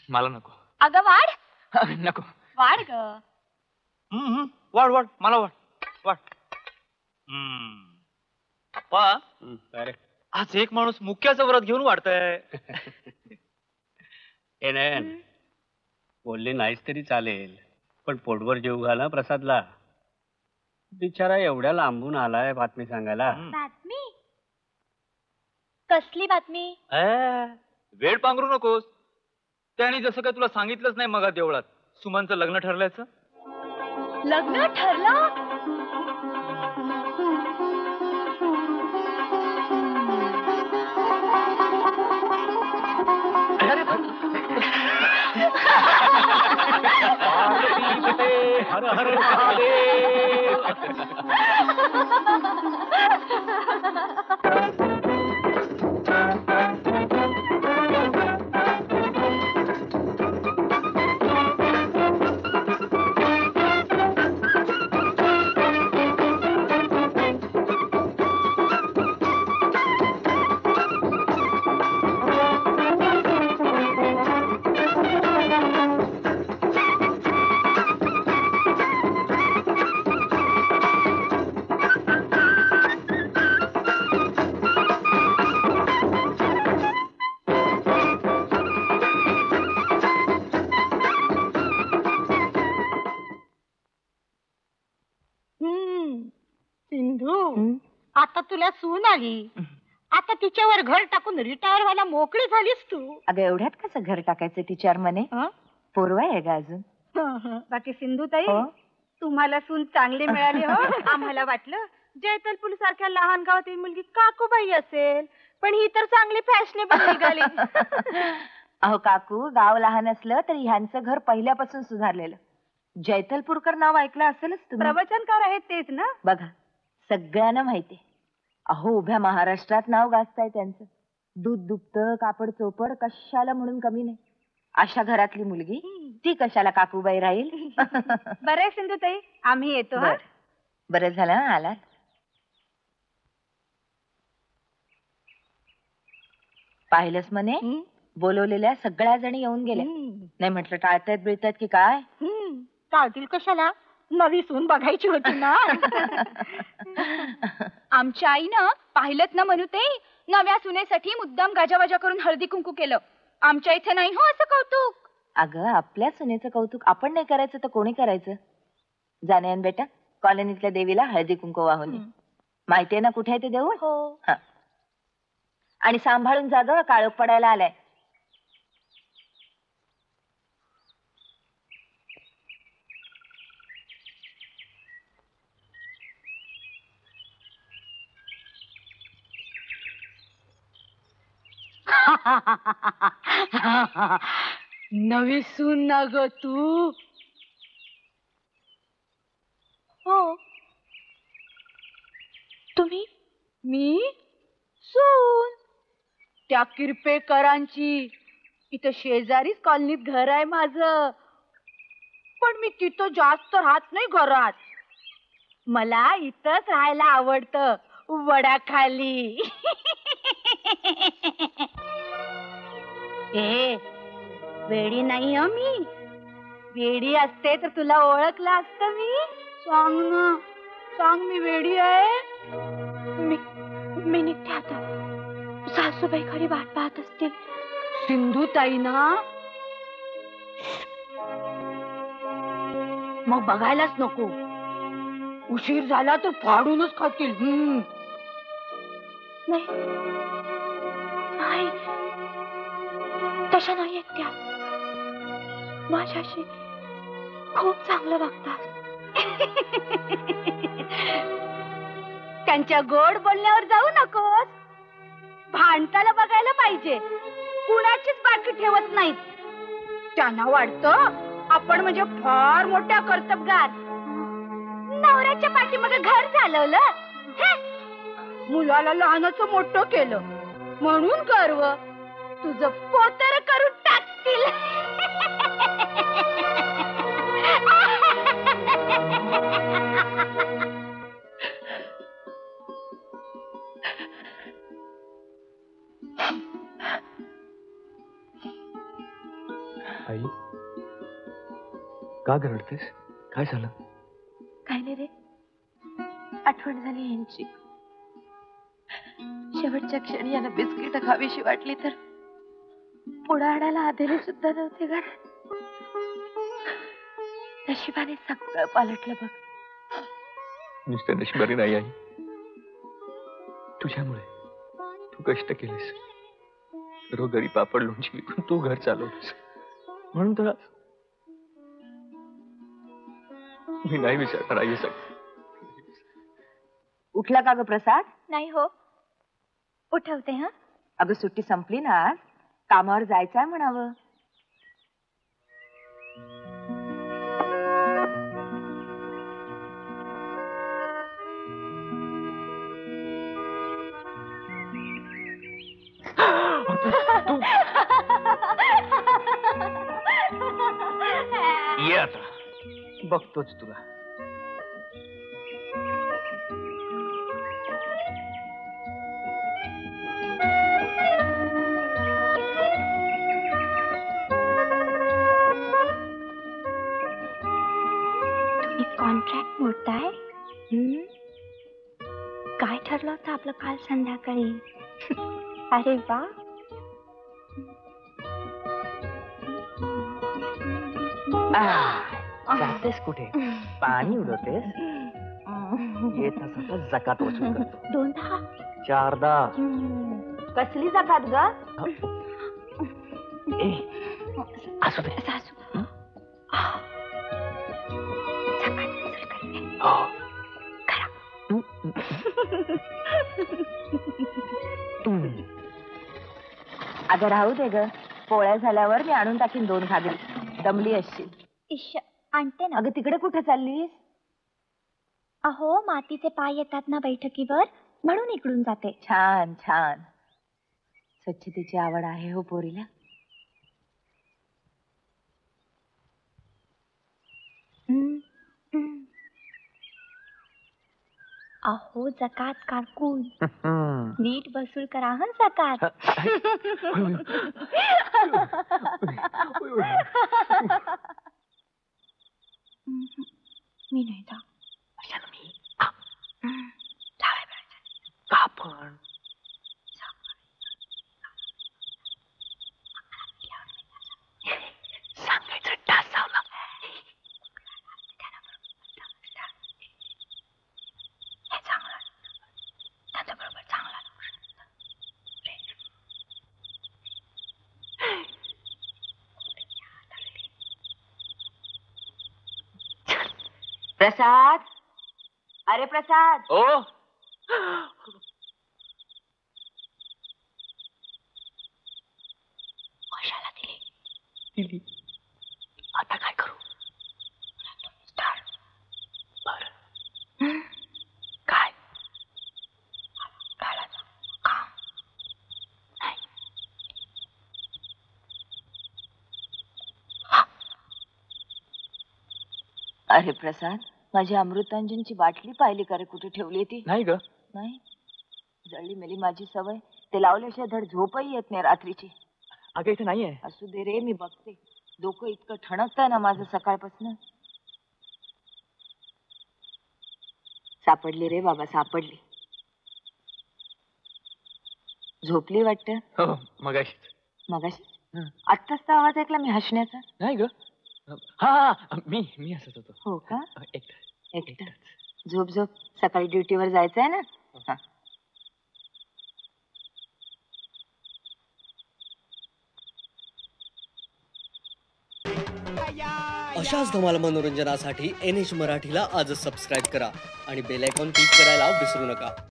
मला नको. अगं वाढ. नको. वाढ ग. वाढ वाढ मला वाढ वाढ. अप्पा अरे आज एक माणूस मुक्याचं व्रत घेऊन वाढतंय. ए नयन, बोलली नाहीच तरी चालेल, पण पोटभर जीव घाला प्रसादला. बिचारा एवढ्या लांबून आलाय बातमी सांगायला. बातमी? कसली बातमी? वेळ पांघरू नकोस. त्याने जसं काय तुला सांगितलंच नाही मग देवळात सुमनचं लग्न ठरल्याचं. लग्न ठरलं? हर हर महादेव. आता तुला सून आली, आता तिच्यावर घर टाकून रिटायर व्हायला मोकळी झालीस तू. अगं एवढ्यात कसं घर टाकायचं तिच्यावर म्हणे. पोरवा आहे का अजून? बाकी सिंधुताई, तुम्हाला सून चांगली मिळाली हो. आम्हाला वाटलं जयतलपूर सारख्या लहान गावातील मुलगी काकूबाई असेल, पण ही तर चांगली फॅशनेबल निघाली. अहो काकू, गाव लहान असलं तरी ह्यांचं घर पहिल्यापासून सुधारलेलं. जयतलपूरकर नाव ऐकलं असेलच तुम्ही. प्रवचनकार आहेत तेच ना? बघा, सगळ्यांना माहितीये. अहो उभ्या महाराष्ट्रात नाव गाजताय त्यांचं. दूध दुभतं, कापड चोपड, कशाला म्हणून कमी नाही. अशा घरातली मुलगी ती कशाला काकूबाई राहील. बरं सिंधुताई, आम्ही येतो. बरं झालं आलात. पाहिलंच म्हणे, बोलवलेल्या सगळ्या जणी येऊन गेल्या. नाही म्हटलं टाळतायत बिळतायत की काय. टाळतील कशाला, नवी सून बघायची होती ना. आमच्या आईनं पाहिलंच ना म्हणूते, नव्या सुनेसाठी मुद्दाम गाजावाजा करून हळदी कुंकू केलं. आमच्या इथे नाही हो असं कौतुक. अगं आपल्या सुनेचं कौतुक आपण नाही करायचं तर कोणी करायचं. जाण्यान बेटा, कॉलनीतल्या देवीला हळदी कुंकू वाहून दे. माहितीये ना कुठे आहे ते देऊळ? हो. आणि सांभाळून जागं, काळोख पडायला आलाय. नवी सून ना ग तू. हो. तुम्ही? मी सून त्या किरपेकरांची. इथं शेजारीच कॉलनीत घर आहे माझं, पण मी तिथं जास्त राहत नाही घरात. मला इथंच राहायला आवडतं, वडाखाली. ए वेडी नाही हो मी. वेडी असते तर तुला ओळखलं असतं मी. सांग ना, सांग मी वेडी आहे. मी निघते आता. सासूबाई खरी वाट पाहत असतील. सिंधुताई ना, मग बघायलाच नको. उशीर झाला तर फाडूनच खातील. नाही, तशा नाही आहेत त्या. माझ्याशी खूप चांगलं वागतात. त्यांच्या गोड बोलण्यावर जाऊ नकोस. भांडताला बघायला पाहिजे, कुणाचीच बाकी ठेवत नाहीत. त्यांना वाटतं आपण म्हणजे फार मोठ्या कर्तबगार. नवऱ्याच्या पाठीमागे घर चालवलं, मुलाला लहानाचं मोठं केलं म्हणून गर्व. तुझं पोतर करून टाकतील. आई का रडतेस? काय झालं? काय नाही रे, आठवण झाली यांची. शेवटच्या क्षणी यांना बिस्किट खावीशी वाटली तर पुढे आणायला आधेले सुद्धा नव्हते घरात. नशिबाने सगळं पालटलं बघ. नुसतं नशिबाने नाही आई, तुझ्यामुळे. तू कष्ट केलेस, घरोघरी पापड लोणची विकून तू घर चालवलंस, म्हणून तर आज मी नाही विचारणार आई सगळं. उठला का ग प्रसाद? नाही हो, उठवते हा. अगं सुट्टी संपली ना आज, कामावर जायचंय म्हणावं. ये आता बघतोच तुला. तुम्ही कॉन्ट्रॅक्ट मोडताय? काय ठरलं होतं आपलं काल संध्याकाळी? अरे वा. जातेस कुठे? पाणी उडवतेस? येत असं जकात वसूल करतो. 2 4दा. कसली जकात ग? असू दे. सासू जकात वसूल करते. हो. अगं राहू दे ग, पोळ्या झाल्यावर मी आणून टाकीन 2 घागरी. दमली असशील. इश, आणते ना. अगं तिकडे कुठे चाललीस? अहो, मातीचे पाय येतात ना बैठकीवर, म्हणून इकडून जाते. छान छान. स्वच्छतेची आवड आहे हो पोरीला. अहो जकात काकून, नीट वसूल करा हं जकात. मी नाही जा. का पण? सांगायचं टासावला. हे चांगलं, त्यांच्याबरोबर चांगला. प्रसाद, अरे प्रसाद. ओ कशाला दिली? दिली. आता काय करू? बर काय? अरे प्रसाद, माझी अमृतांजनची बाटली पाहिली का रे? कुठे ठेवली ती? नाही ग. नाही, जळली मेली माझी सवय. ते लावल्याशिवाय धड झोपही येत नाही रात्रीची. अगं इथे नाहीये. असू दे रे, मी बघते. डोकं इतकं ठणकतंय ना माझं सकाळपासून. सापडली रे बाबा, सापडली. झोपली वाटतं. हो मगाशीच. मगाशी हं. आत्ताच तर आवाज ऐकला मी हसण्याचा. नाही ग. हा मी हसत होतो. हो का? एकटाच. एकटाच. झोप झोप, सकाळी ड्युटीवर जायचंय ना. हा. अशाच धमाल मनोरंजनासाठी NH मराठीला आजच सबस्क्राईब करा आणि बेल आयकॉन क्लिक करायला विसरू नका.